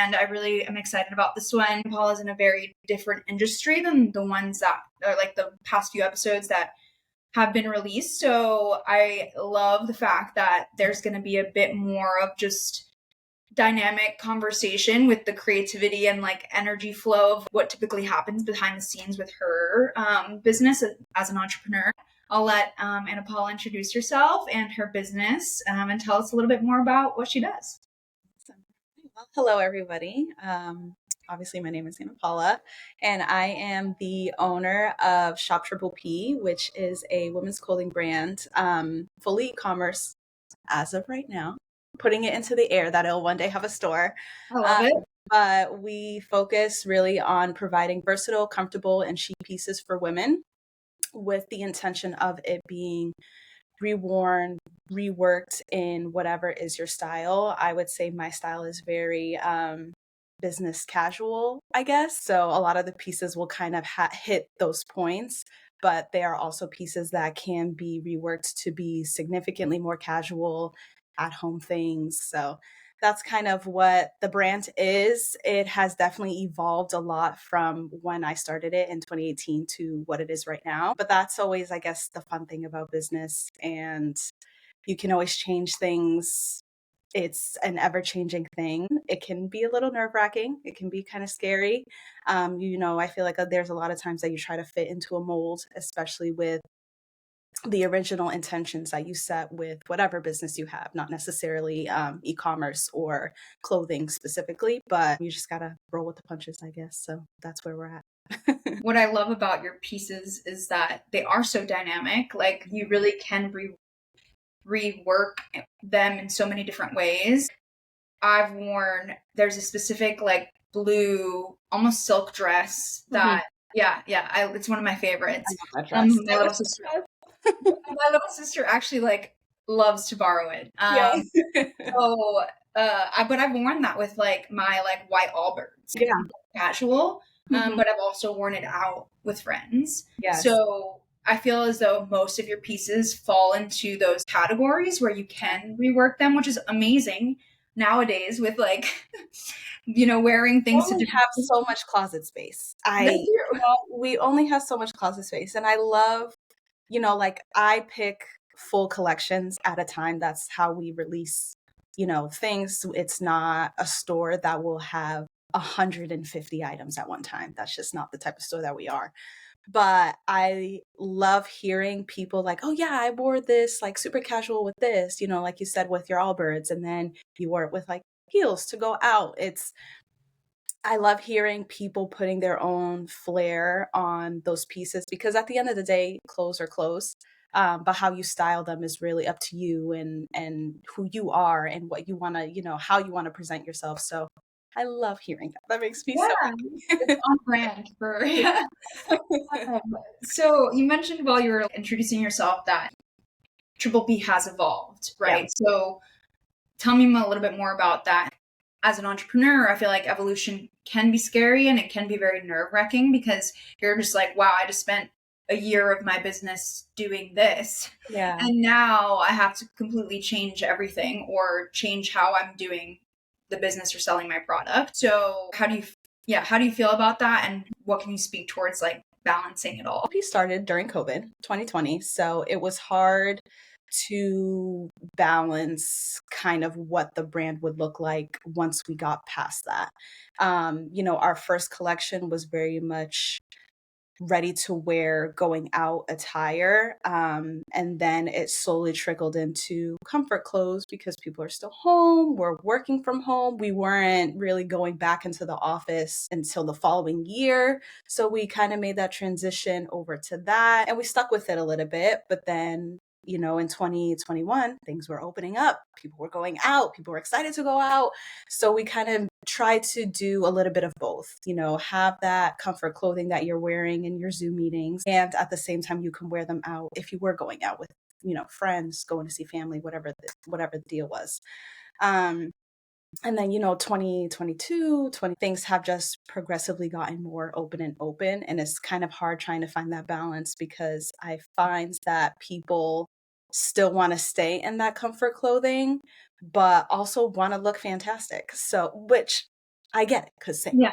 and I really am excited about this one. Paul is in a very different industry than the ones that are like the past few episodes that have been released. So I love the fact that there's going to be a bit more of just dynamic conversation with the creativity and like energy flow of what typically happens behind the scenes with her business as an entrepreneur. I'll let AnaPaula introduce herself and her business and tell us a little bit more about what she does. Well, hello, everybody. Obviously, my name is AnaPaula, and I am the owner of Shop Triple P, which is a women's clothing brand, fully e-commerce as of right now. Putting it into the air that it'll one day have a store. I love it. But we focus really on providing versatile, comfortable, and chic pieces for women with the intention of it being reworn, reworked in whatever is your style. I would say my style is very business casual, I guess. So a lot of the pieces will kind of hit those points, but they are also pieces that can be reworked to be significantly more casual, at home things. So that's kind of what the brand is. It has definitely evolved a lot from when I started it in 2018 to what it is right now. But that's always, I guess, the fun thing about business. And you can always change things. It's an ever changing thing. It can be a little nerve wracking. It can be kind of scary. I feel like there's a lot of times that you try to fit into a mold, especially with the original intentions that you set with whatever business you have, not necessarily e-commerce or clothing specifically, but you just got to roll with the punches, I guess. So that's where we're at. What I love about your pieces is that they are so dynamic. Like you really can rework them in so many different ways. There's a specific like blue, almost silk dress that, it's one of my favorites. I love that dress. My little sister, my little sister actually like loves to borrow it. Yeah. But I've worn that with like my like white Allbirds. Yeah. Casual. But I've also worn it out with friends. Yes. So I feel as though most of your pieces fall into those categories where you can rework them, which is amazing nowadays with like, wearing things we only have so much closet space. We only have so much closet space. And I love, like I pick full collections at a time. That's how we release, things. It's not a store that will have 150 items at one time. That's just not the type of store that we are. But I love hearing people like, oh yeah, I wore this like super casual with this, like you said, with your Allbirds, and then you wore it with like heels to go out. I love hearing people putting their own flair on those pieces because at the end of the day, clothes are clothes. But how you style them is really up to you and who you are and what you want to, how you want to present yourself. So I love hearing that. That makes me so happy. It's on brand for So you mentioned while you were introducing yourself that Triple P has evolved, right? Yeah. So tell me a little bit more about that. As an entrepreneur, I feel like evolution can be scary and it can be very nerve-wracking because you're just like, wow, I just spent a year of my business doing this. Yeah. And now I have to completely change everything or change how I'm doing the business or selling my product. So how do you feel about that? And what can you speak towards like balancing it all? We started during COVID 2020. So it was hard to balance kind of what the brand would look like once we got past that. Our first collection was very much ready to wear going out attire. And then it slowly trickled into comfort clothes because people are still home. We're working from home. We weren't really going back into the office until the following year. So we kind of made that transition over to that and we stuck with it a little bit. But then in 2021, things were opening up. People were going out. People were excited to go out. So we kind of tried to do a little bit of both, have that comfort clothing that you're wearing in your Zoom meetings. And at the same time, you can wear them out if you were going out with, friends, going to see family, whatever the deal was. And then, 2022, things have just progressively gotten more open. And it's kind of hard trying to find that balance because I find that people still want to stay in that comfort clothing, but also want to look fantastic. So, which I get it, because same. Yeah.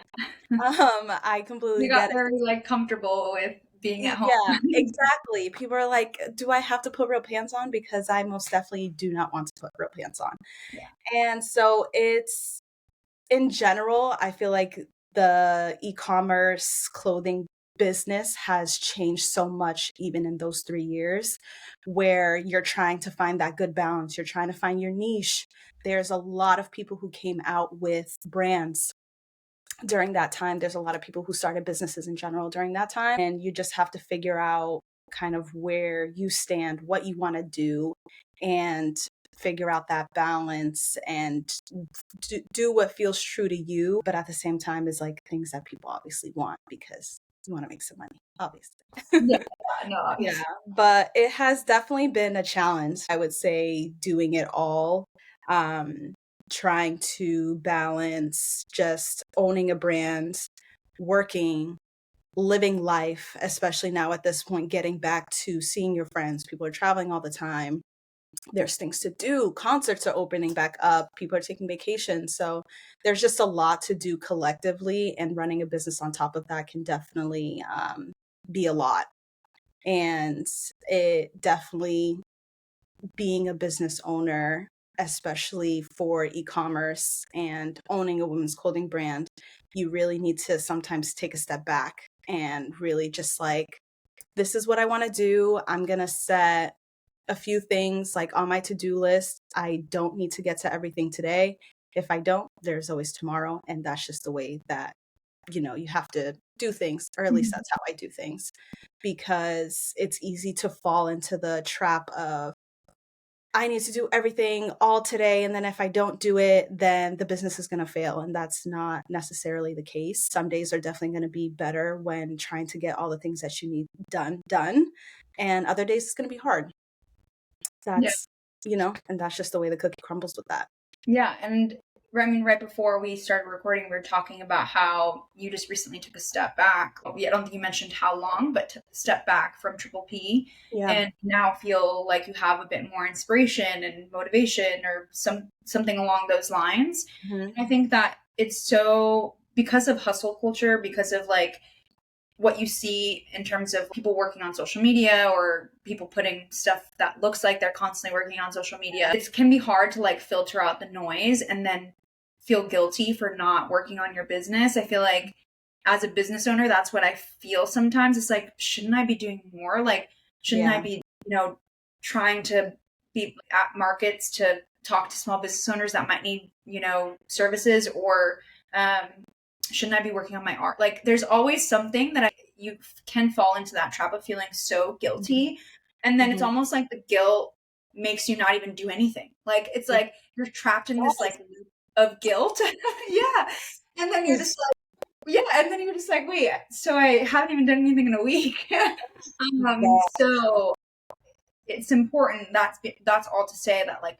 I completely You got get it. very like comfortable with being at home. Yeah, exactly. People are like, do I have to put real pants on? Because I most definitely do not want to put real pants on. Yeah. And so it's, in general, I feel like the e-commerce clothing business has changed so much even in those 3 years, where you're trying to find that good balance. You're trying to find your niche. There's a lot of people who came out with brands during that time. There's a lot of people who started businesses in general during that time. And you just have to figure out kind of where you stand, what you want to do, and figure out that balance and do what feels true to you. But at the same time, is like things that people obviously want because you want to make some money, obviously. Yeah, no, Yeah, but it has definitely been a challenge, I would say, doing it all. Um, Trying to balance just owning a brand, working, living life, especially now at this point, getting back to seeing your friends. People are traveling all the time. There's things to do. Concerts are opening back up. People are taking vacations. So there's just a lot to do collectively, and running a business on top of that can definitely be a lot. And it definitely, being a business owner, especially for e-commerce and owning a women's clothing brand, you really need to sometimes take a step back and really just like, this is what I want to do. I'm going to set a few things like on my to-do list. I don't need to get to everything today. If I don't, there's always tomorrow. And that's just the way that, you have to do things, or at least Mhm. that's how I do things, because it's easy to fall into the trap of, I need to do everything all today. And then if I don't do it, then the business is going to fail. And that's not necessarily the case. Some days are definitely going to be better when trying to get all the things that you need done. And other days it's going to be hard. Yeah. That's, and that's just the way the cookie crumbles with that. Yeah, and I mean, right before we started recording, we were talking about how you just recently took a step back. I don't think you mentioned how long, but took a step back from Triple P, Yeah. and now feel like you have a bit more inspiration and motivation, or something along those lines. Mhm. And I think that it's so because of hustle culture, because of like what you see in terms of people working on social media or people putting stuff that looks like they're constantly working on social media. It can be hard to like filter out the noise and then feel guilty for not working on your business. I feel like as a business owner, that's what I feel sometimes. It's like, shouldn't I be doing more? Like, shouldn't I Yeah. be, trying to be at markets to talk to small business owners that might need, services, or um, shouldn't I be working on my art? Like, there's always something that you can fall into that trap of feeling so guilty. And then it's Mhm. almost like the guilt makes you not even do anything. Like, it's like you're trapped in this like loop of guilt. Yeah. And then you're Yes. just like, yeah. And then you're just like, wait, so I haven't even done anything in a week. So it's important. That's all to say that like,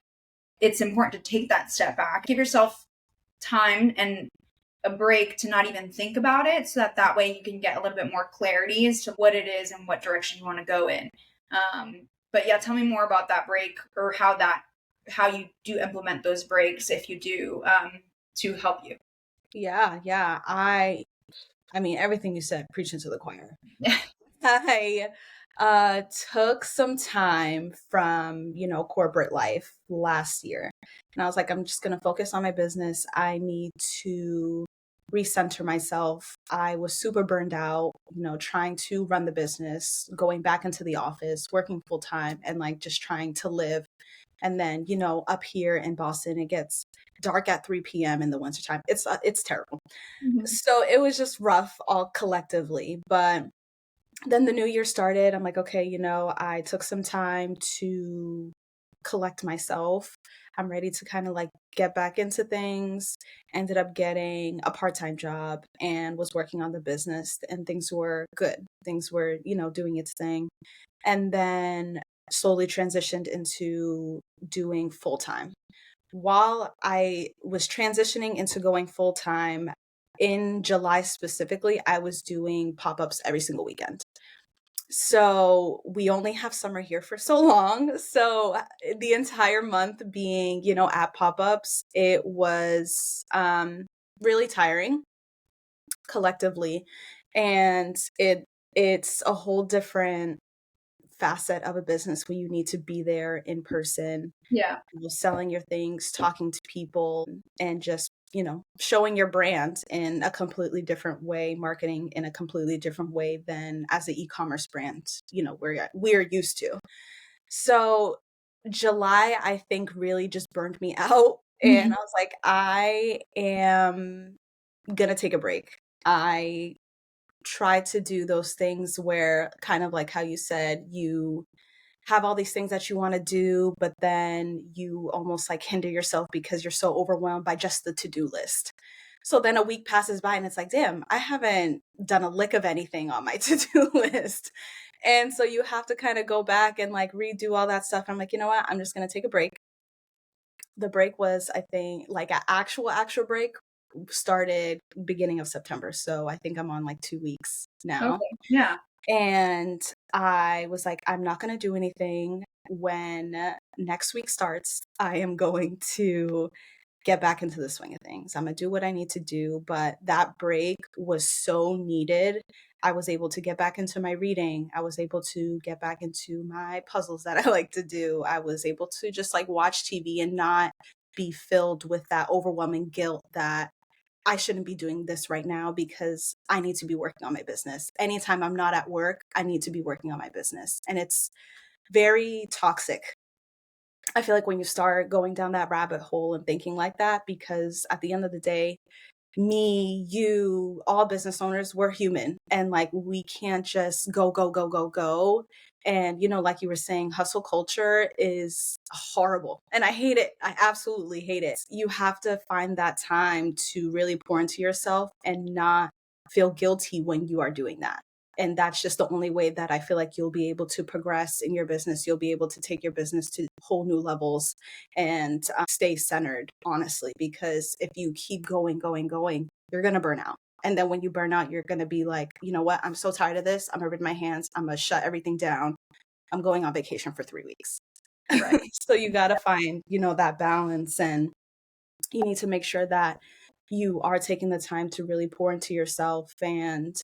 it's important to take that step back, give yourself time and a break to not even think about it, so that way you can get a little bit more clarity as to what it is and what direction you want to go in. But yeah, tell me more about that break, or how you do implement those breaks, if you do, to help you. Yeah. Yeah. I mean, everything you said, preaching to the choir. I took some time from, corporate life last year. And I was like, I'm just going to focus on my business. I need to recenter myself. I was super burned out, trying to run the business, going back into the office, working full time, and like just trying to live. And then, up here in Boston, it gets dark at 3 p.m. in the wintertime. It's terrible. Mhm. So it was just rough all collectively. But then the new year started. I'm like, okay, I took some time to collect myself. I'm ready to kind of like get back into things. Ended up getting a part-time job and was working on the business, and things were good. Things were, doing its thing. And then slowly transitioned into doing full-time. While I was transitioning into going full-time, in July specifically, I was doing pop-ups every single weekend. So we only have summer here for so long. So the entire month being, at pop-ups, it was really tiring collectively. And it's a whole different facet of a business where you need to be there in person, Yeah. selling your things, talking to people, and just, showing your brand in a completely different way, marketing in a completely different way than as an e-commerce brand, we're used to. So July, I think, really just burned me out. And I was like, I am gonna take a break. I try to do those things where, kind of like how you said, you have all these things that you want to do, but then you almost like hinder yourself because you're so overwhelmed by just the to-do list. So then a week passes by and it's like, damn, I haven't done a lick of anything on my to-do list. And so you have to kind of go back and like redo all that stuff. I'm like, you know what? I'm just going to take a break. The break was, I think, like an actual break started beginning of September. So I think I'm on like 2 weeks now. Okay. Yeah. And I was like, I'm not going to do anything. When next week starts, I am going to get back into the swing of things. I'm going to do what I need to do. But that break was so needed. I was able to get back into my reading. I was able to get back into my puzzles that I like to do. I was able to just like watch TV and not be filled with that overwhelming guilt that I shouldn't be doing this right now because I need to be working on my business. Anytime I'm not at work, I need to be working on my business. And it's very toxic. I feel like when you start going down that rabbit hole and thinking like that, because at the end of the day, me, you, all business owners, we're human. And like, we can't just go, go, go, go, go. And, like you were saying, hustle culture is horrible. And I hate it. I absolutely hate it. You have to find that time to really pour into yourself and not feel guilty when you are doing that. And that's just the only way that I feel like you'll be able to progress in your business. You'll be able to take your business to whole new levels and stay centered, honestly, because if you keep going, you're going to burn out. And then when you burn out, you're going to be like, you know what? I'm so tired of this. I'm going to rid my hands. I'm going to shut everything down. I'm going on vacation for 3 weeks. Right. So you got to find, that balance, and you need to make sure that you are taking the time to really pour into yourself and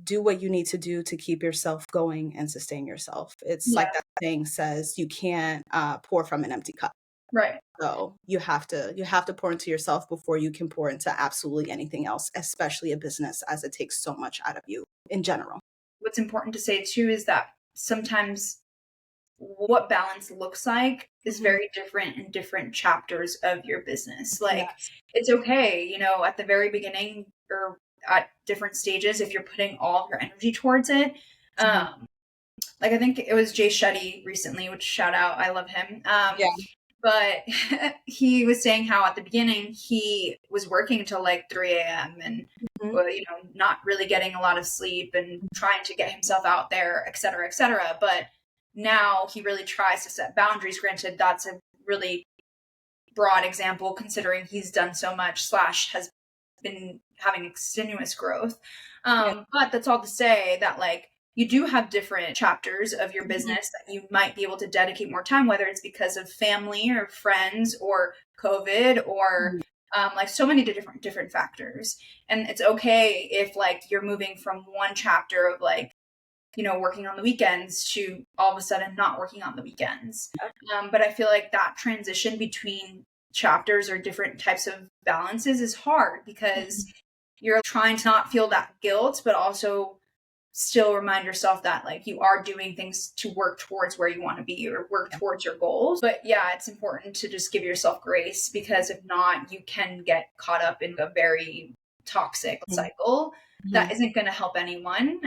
do what you need to do to keep yourself going and sustain yourself. It's Yeah. like that saying says, you can't pour from an empty cup. Right. So you have to pour into yourself before you can pour into absolutely anything else, especially a business, as it takes so much out of you in general. What's important to say too is that sometimes what balance looks like is very different in different chapters of your business. Like, Yes. it's okay, at the very beginning or at different stages, if you're putting all of your energy towards it. Like, I think it was Jay Shetty recently, which shout out, I love him. Yeah. But he was saying how at the beginning he was working until like 3 a.m. and not really getting a lot of sleep and trying to get himself out there, et cetera, et cetera. But now he really tries to set boundaries. Granted, that's a really broad example considering he's done so much / has been having extenuous growth. But that's all to say that like you do have different chapters of your business that you might be able to dedicate more time, whether it's because of family or friends or COVID or like so many different factors. And it's okay if like you're moving from one chapter of like, working on the weekends to all of a sudden not working on the weekends. But I feel like that transition between chapters or different types of balances is hard because you're trying to not feel that guilt, but also still remind yourself that like you are doing things to work towards where you want to be or work towards your goals. But yeah, it's important to just give yourself grace, because if not, you can get caught up in a very toxic cycle that isn't going to help anyone.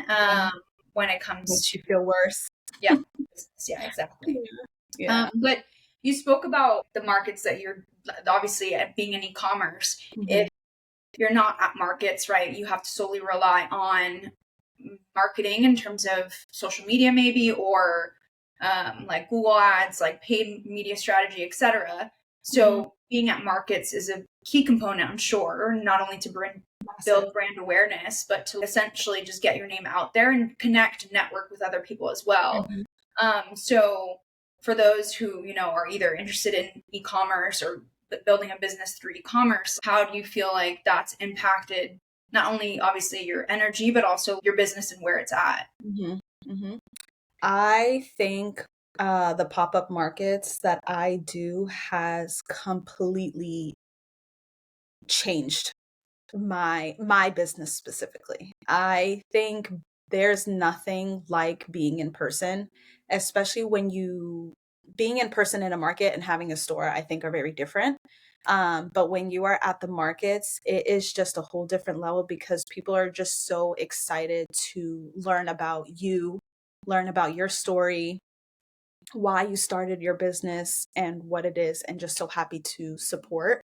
When it comes to feel worse. Yeah, exactly. But you spoke about the markets that you're obviously at being in e-commerce. If you're not at markets, right, you have to solely rely on marketing in terms of social media, maybe, or like Google ads, like paid media strategy, etc. So being at markets is a key component, I'm sure, not only to build brand awareness, but to essentially just get your name out there and connect and network with other people as well. So for those who, are either interested in e-commerce or building a business through e-commerce. How do you feel like that's impacted not only obviously your energy, but also your business and where it's at? I think the pop-up markets that I do has completely changed my business specifically. I think there's nothing like being in person, especially when you being in person in a market and having a store, I think are very different. But when you are at the markets, it is just a whole different level because people are just so excited to learn about you, learn about your story, why you started your business and what it is, and just so happy to support.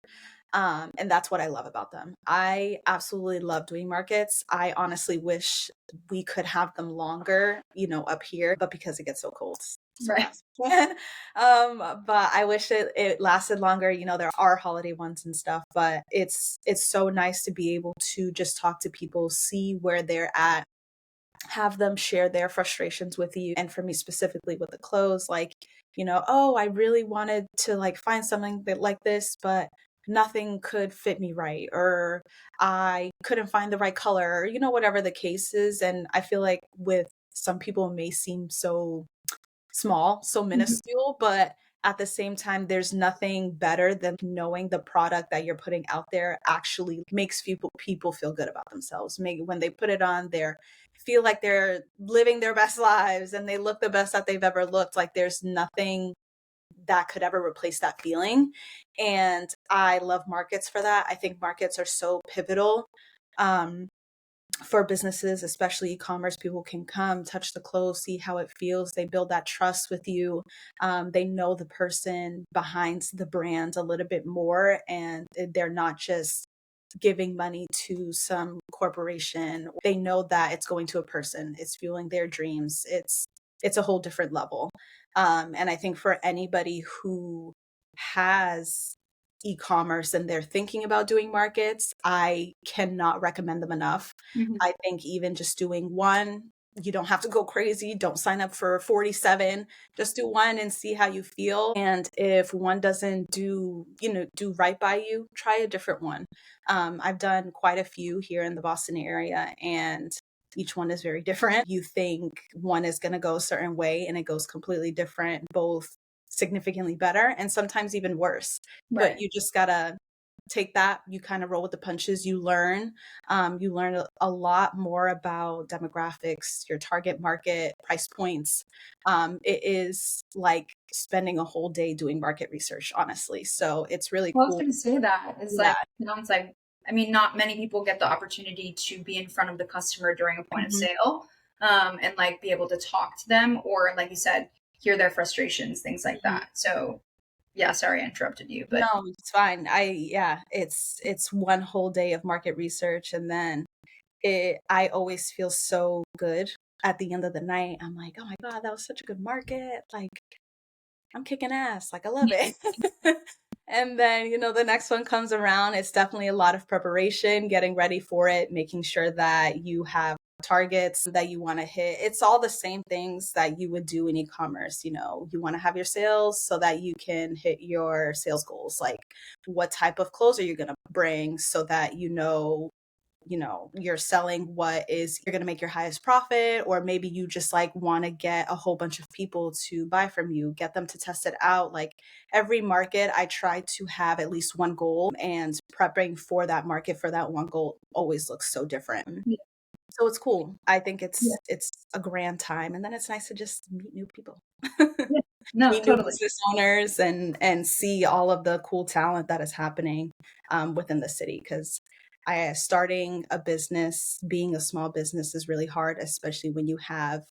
And that's what I love about them. I absolutely love doing markets. I honestly wish we could have them longer, up here, but because it gets so cold, so Right. fast. But I wish it lasted longer. There are holiday ones and stuff, but it's so nice to be able to just talk to people, see where they're at, have them share their frustrations with you. And for me specifically with the clothes, like, oh, I really wanted to like find something that like this, but nothing could fit me right, or I couldn't find the right color, or, whatever the case is. And I feel like with some people it may seem so small, so minuscule, but at the same time, there's nothing better than knowing the product that you're putting out there actually makes people feel good about themselves. Maybe when they put it on, they feel like they're living their best lives and they look the best that they've ever looked. Like there's nothing that could ever replace that feeling. And I love markets for that. I think markets are so pivotal. For businesses, especially e-commerce, people can come, touch the clothes, see how it feels. They build that trust with you. They know the person behind the brand a little bit more, and they're not just giving money to some corporation. They know that it's going to a person. It's fueling their dreams. It's a whole different level. And I think for anybody who has e-commerce and they're thinking about doing markets, I cannot recommend them enough. Mhm. I think even just doing one, you don't have to go crazy. Don't sign up for 47. Just do one and see how you feel. And if one doesn't do right by you, try a different one. I've done quite a few here in the Boston area, and each one is very different. You think one is going to go a certain way and it goes completely different, both significantly better and sometimes even worse. But Right. you just gotta take that, you kind of roll with the punches. You learn a lot more about demographics, your target market, price points. It is like spending a whole day doing market research, honestly. So it's really Well, I was cool. going to say that it's Yeah. like, sounds like, I mean, not many people get the opportunity to be in front of the customer during a point of Mhm. sale, and like be able to talk to them, or like you said, hear their frustrations, things like Mhm. that. So yeah, sorry I interrupted you, but No, it's fine. Yeah, it's one whole day of market research, and then I always feel so good at the end of the night. I'm like, oh my God, that was such a good market. Like, I'm kicking ass. Like, I love it. And then, the next one comes around. It's definitely a lot of preparation, getting ready for it, making sure that you have targets that you want to hit. It's all the same things that you would do in e-commerce. You want to have your sales so that you can hit your sales goals. Like, what type of clothes are you going to bring so that you're selling what is you're going to make your highest profit, or maybe you just like want to get a whole bunch of people to buy from you, get them to test it out. Like every market, I try to have at least one goal, and prepping for that market for that one goal always looks so different. yeah, So it's cool. I think yeah, it's a grand time, and then it's nice to just meet new people. yeah. No, Meet new totally. business owners and see all of the cool talent that is happening within the city. Because starting a business, being a small business, is really hard, especially when you have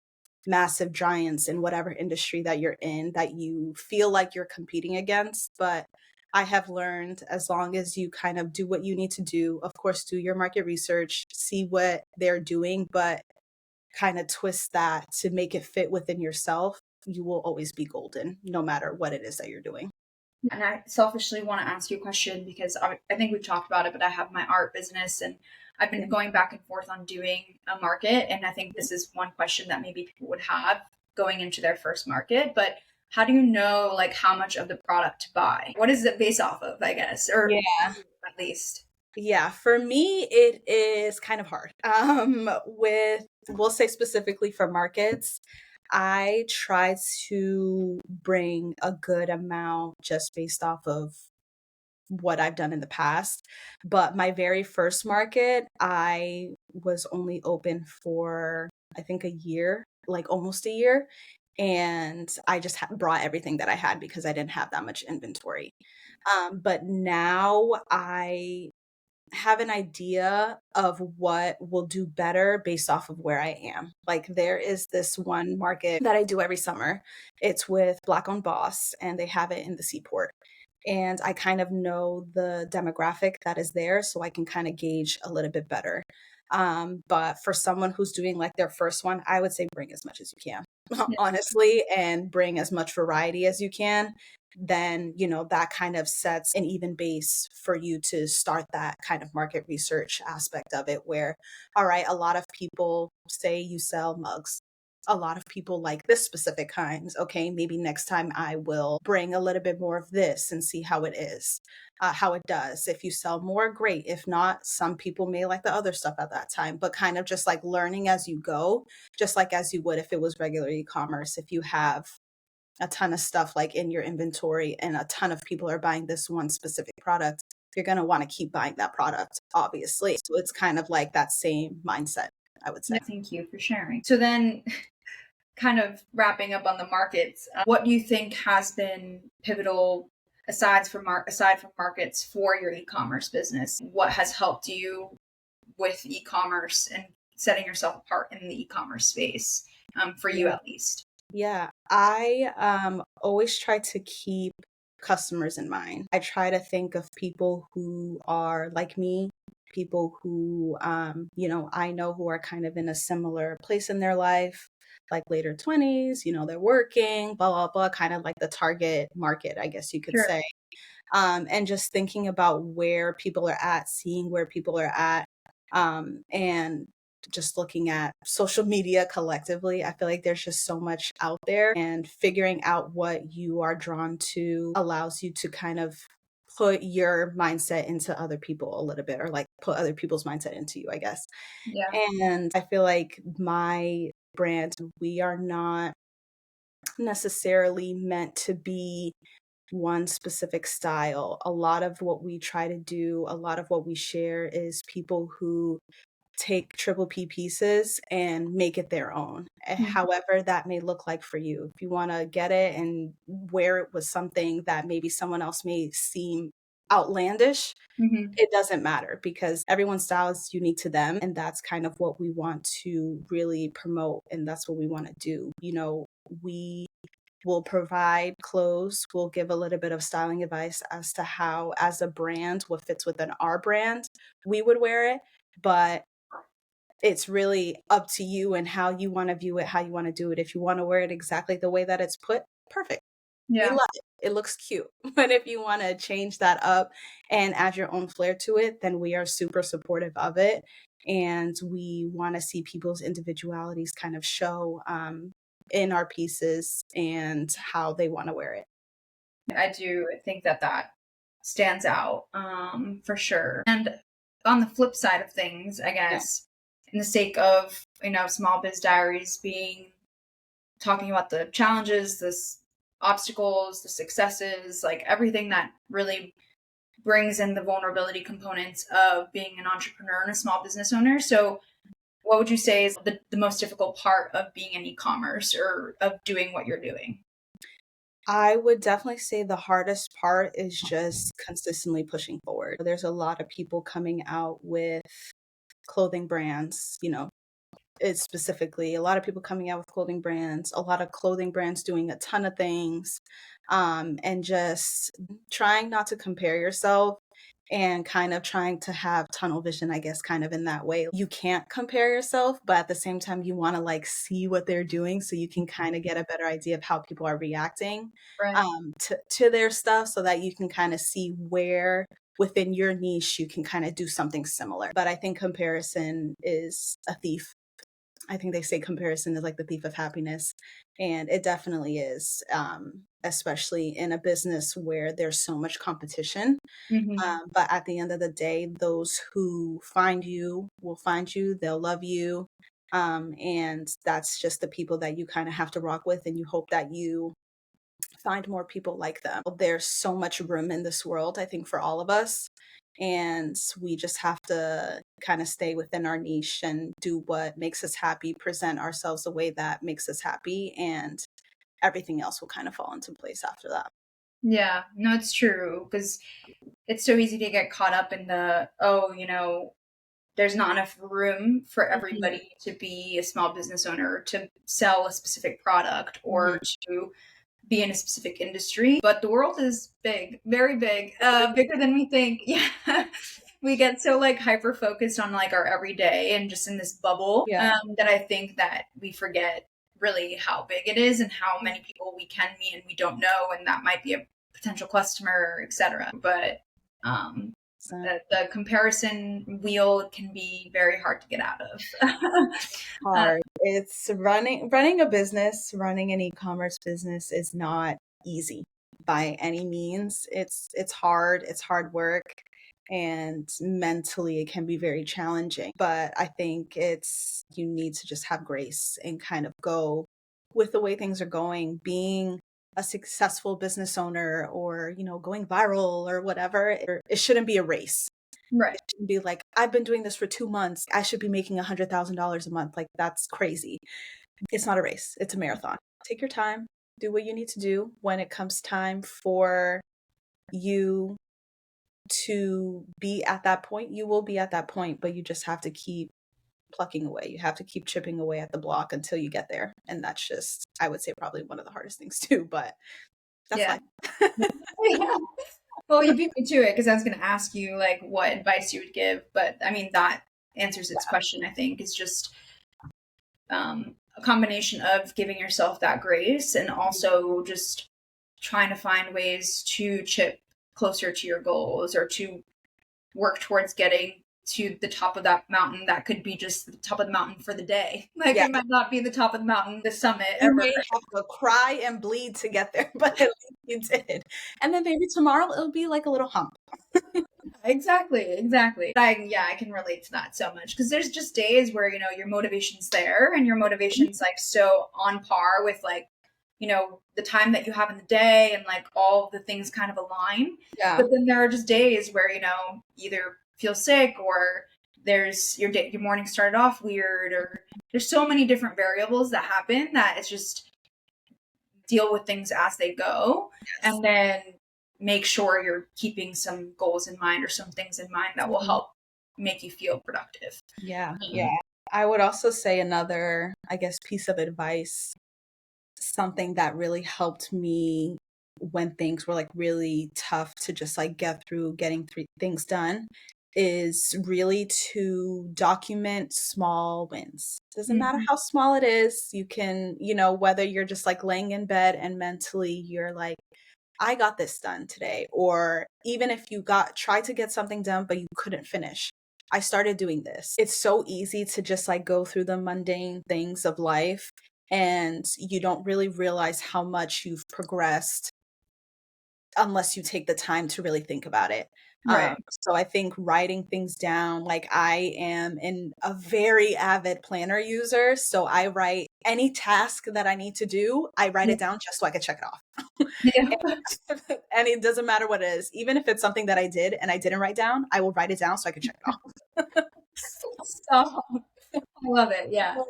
massive giants in whatever industry that you're in that you feel like you're competing against. But I have learned, as long as you kind of do what you need to do, of course, do your market research, see what they're doing, but kind of twist that to make it fit within yourself, you will always be golden, no matter what it is that you're doing. And I selfishly want to ask you a question because I think we've talked about it, but I have my art business and I've been Mhm. going back and forth on doing a market. And I think this is one question that maybe people would have going into their first market. But how do you know like how much of the product to buy? What is it based off of, I guess, or Yeah. at least? Yeah, for me, it is kind of hard. We'll say specifically for markets, I try to bring a good amount just based off of what I've done in the past. But my very first market, I was only open for, I think, a year, like almost a year. And I just brought everything that I had because I didn't have that much inventory. But now I have an idea of what will do better based off of where I am. Like there is this one market that I do every summer. It's with Black Owned Boss and they have it in the Seaport. And I kind of know the demographic that is there so I can kind of gauge a little bit better. But for someone who's doing like their first one, I would say bring as much as you can, Yeah. honestly, and bring as much variety as you can. Then, that kind of sets an even base for you to start that kind of market research aspect of it, where, all right, a lot of people say you sell mugs. A lot of people like this specific kinds. Okay, maybe next time I will bring a little bit more of this and see how it is, how it does. If you sell more, great. If not, some people may like the other stuff at that time, but kind of just like learning as you go, just like as you would if it was regular e-commerce. If you have a ton of stuff like in your inventory and a ton of people are buying this one specific product, you're going to want to keep buying that product, obviously. So it's kind of like that same mindset, I would say. Yeah, thank you for sharing. So then, kind of wrapping up on the markets, what do you think has been pivotal aside from markets for your e-commerce business? What has helped you with e-commerce and setting yourself apart in the e-commerce space, for you Yeah. at least? Yeah, I always try to keep customers in mind. I try to think of people who are like me, people who I know who are kind of in a similar place in their life, like later 20s, they're working, blah blah blah, kind of like the target market, I guess you could Sure. say. And just thinking about where people are at, seeing where people are at, and just looking at social media collectively. I feel like there's just so much out there, and figuring out what you are drawn to allows you to kind of put your mindset into other people a little bit, or like put other people's mindset into you, I guess. Yeah. And I feel like my brand, we are not necessarily meant to be one specific style. A lot of what we try to do, a lot of what we share is people who take triple P pieces and make it their own, Mhm. however that may look like for you. If you want to get it and wear it with something that maybe someone else may seem outlandish, Mhm. it doesn't matter because everyone's style is unique to them. And that's kind of what we want to really promote. And that's what we want to do. We will provide clothes, we'll give a little bit of styling advice as to how, as a brand, what fits within our brand, we would wear it. But it's really up to you and how you want to view it, how you want to do it. If you want to wear it exactly the way that it's put, perfect. We Yeah. love it. It looks cute. But if you want to change that up and add your own flair to it, then we are super supportive of it. And we want to see people's individualities kind of show in our pieces and how they want to wear it. I do think that that stands out, for sure. And on the flip side of things, I Yeah. guess, in the sake of, Small Biz Diaries talking about the challenges, obstacles, the successes, like everything that really brings in the vulnerability components of being an entrepreneur and a small business owner. So, what would you say is the most difficult part of being in e-commerce or of doing what you're doing? I would definitely say the hardest part is just consistently pushing forward. There's a lot of people coming out with clothing brands, it's specifically a lot of people coming out with clothing brands, a lot of clothing brands doing a ton of things, and just trying not to compare yourself and kind of trying to have tunnel vision, I guess, kind of in that way. You can't compare yourself, but at the same time, you want to like see what they're doing so you can kind of get a better idea of how people are reacting Right. to their stuff so that you can kind of see where within your niche you can kind of do something similar. But I think comparison is a thief I think they say comparison is like the thief of happiness, and it definitely is, especially in a business where there's so much competition. Hmm. But at the end of the day, those who find you will find you, they'll love you. And that's just the people that you kind of have to rock with, and you hope that you find more people like them. There's so much room in this world, I think, for all of us. And we just have to kind of stay within our niche and do what makes us happy, present ourselves the way that makes us happy, and everything else will kind of fall into place after that. Yeah, no, it's true because it's so easy to get caught up in the, oh, there's not enough room for Mhm, everybody to be a small business owner, to sell a specific product, or mhm. to be in a specific industry. But the world is big, very big, bigger than we think. Yeah. We get so like hyper focused on like our everyday and just in this bubble, Yeah. that I think that we forget really how big it is and how many people we can meet and we don't know, and that might be a potential customer, etc. But um, So the comparison wheel can be very hard to get out of. uh, hard. It's running a business, running an e-commerce business is not easy by any means. It's hard, it's hard work, and mentally it can be very challenging. But I think it's you need to just have grace and kind of go with the way things are going. Being a successful business owner, or going viral or whatever, it shouldn't be a race. right. It shouldn't be like, I've been doing this for 2 months. I should be making $100,000 a month. Like, that's crazy. It's not a race, it's a marathon. Take your time, do what you need to do. When it comes time for you to be at that point, you will be at that point, but you just have to keep plucking away. You have to keep chipping away at the block until you get there. And that's just, I would say, probably one of the hardest things too, but that's Yeah. life. Yeah. Well, you beat me to it because I was going to ask you like what advice you would give, but I mean that answers its question. I think is just a combination of giving yourself that grace and also just trying to find ways to chip closer to your goals or to work towards getting to the top of that mountain. That could be just the top of the mountain for the day. Like Yeah. it might not be the top of the mountain, the summit You ever. may have to cry and bleed to get there, but at least you did. And then maybe tomorrow it'll be like a little hump. Exactly, exactly. I can relate to that so much because there's just days where your motivation's there and your motivation's like so on par with like the time that you have in the day and like all of the things kind of align. Yeah. But then there are just days where either feel sick or there's your morning started off weird or there's so many different variables that happen that it's just deal with things as they go Yes. and then make sure you're keeping some goals in mind or some things in mind that will Mhm. help make you feel productive. Yeah. Yeah. um, I would also say another, I guess, piece of advice, something that really helped me when things were like really tough to just like get through getting things done, is really to document small wins. Doesn't matter mhm. how small it is. You can, whether you're just like laying in bed and mentally you're like, I got this done today. Or even if you tried to get something done, but you couldn't finish. I started doing this. It's so easy to just like go through the mundane things of life, and you don't really realize how much you've progressed unless you take the time to really think about it. Right. So I think writing things down, like I am a very avid planner user. So I write any task that I need to do, I write Yeah. it down just so I can check it off. Yeah. And it doesn't matter what it is. Even if it's something that I did and I didn't write down, I will write it down so I can check it off. Stop. I love it. Yeah. So,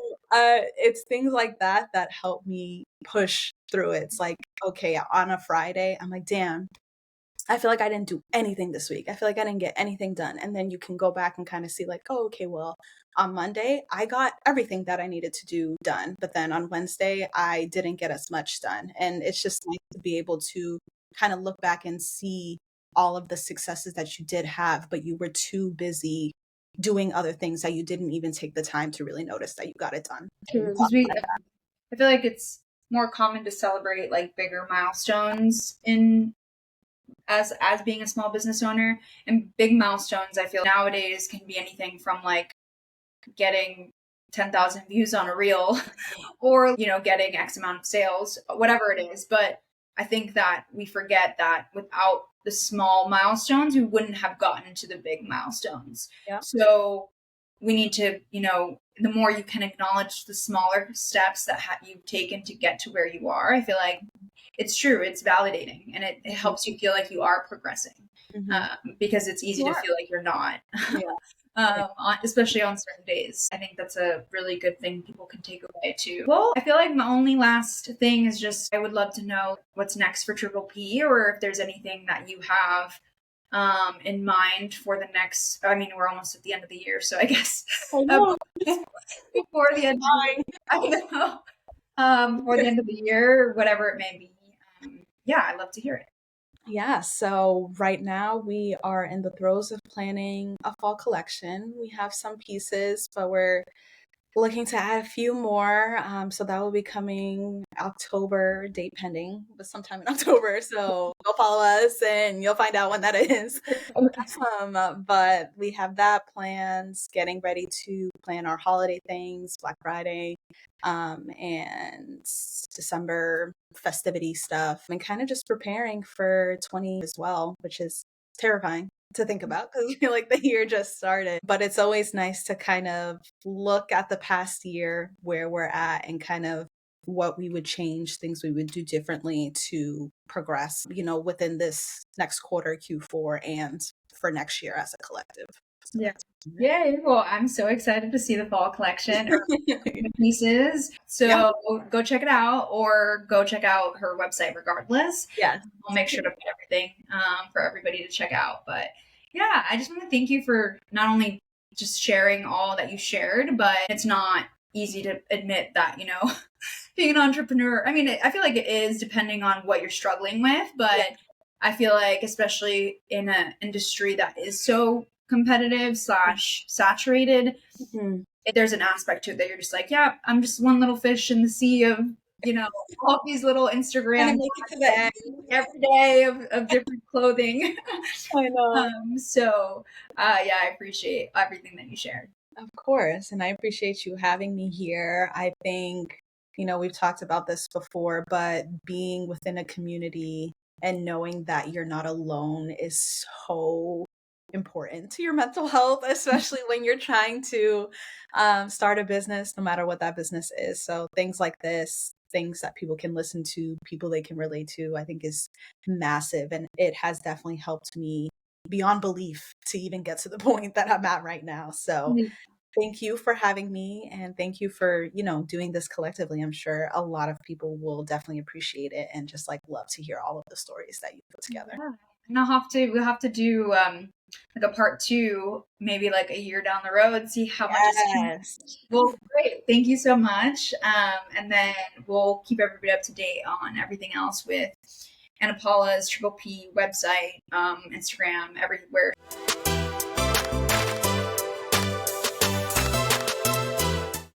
it's things like that that help me push through it. It's like, okay, on a Friday, I'm like, damn, I feel like I didn't do anything this week. I feel like I didn't get anything done. And then you can go back and kind of see, like, oh, okay, well, on Monday, I got everything that I needed to do done. But then on Wednesday, I didn't get as much done. And it's just nice to be able to kind of look back and see all of the successes that you did have, but you were too busy doing other things that you didn't even take the time to really notice that you got it done. True. Because I feel like it's more common to celebrate like bigger milestones in as being a small business owner, and big milestones I feel nowadays can be anything from like getting 10,000 views on a reel or, getting X amount of sales, whatever it is. But I think that we forget that without the small milestones, we wouldn't have gotten to the big milestones. Yeah. So we need to, the more you can acknowledge the smaller steps that you've taken to get to where you are, I feel like it's true. It's validating, and it helps you feel like you are progressing, because it's easy to feel like you're not. Yeah. Especially on certain days. I think that's a really good thing people can take away too. Well, I feel like my only last thing is just I would love to know what's next for Triple P, or if there's anything that you have in mind for the next. I mean, we're almost at the end of the year, so I guess before the end of the year, I know, before the end of the year, whatever it may be. I'd love to hear it. Yeah, so right now we are in the throes of planning a fall collection. We have some pieces, but we're looking to add a few more. So that will be coming October, date pending, but sometime in October. So go follow us and you'll find out when that is. But we have that planned, getting ready to plan our holiday things, Black Friday, and December festivity stuff, and kind of just preparing for 20 as well, which is terrifying to think about because I feel like the year just started. But it's always nice to kind of look at the past year, where we're at, and kind of what we would change, things we would do differently to progress, within this next quarter, Q4, and for next year as a collective. So yeah. Well, I'm so excited to see the fall collection or pieces. So go check it out, or go check out her website regardless. Yeah. I'll make sure to put everything for everybody to check out. But yeah, I just want to thank you for not only just sharing all that you shared, but it's not easy to admit that, being an entrepreneur, I mean, I feel like it is depending on what you're struggling with, but I feel like especially in an industry that is so competitive / saturated, there's an aspect to it that you're just like, yeah, I'm just one little fish in the sea of, all these little Instagram make it to the end every day of different clothing. I know. I appreciate everything that you shared. Of course. And I appreciate you having me here. I think, we've talked about this before, but being within a community and knowing that you're not alone is so important to your mental health, especially when you're trying to start a business, no matter what that business is. So things like this, things that people can listen to, people they can relate to, I think is massive. And it has definitely helped me beyond belief to even get to the point that I'm at right now. So thank you for having me, and thank you for, doing this collectively. I'm sure a lot of people will definitely appreciate it and just love to hear all of the stories that you put together. Yeah. And we'll have to do like a part 2, maybe like a year down the road, see how much it's well, great. Thank you so much. And then we'll keep everybody up to date on everything else with AnaPaula's Triple P website, Instagram, everywhere.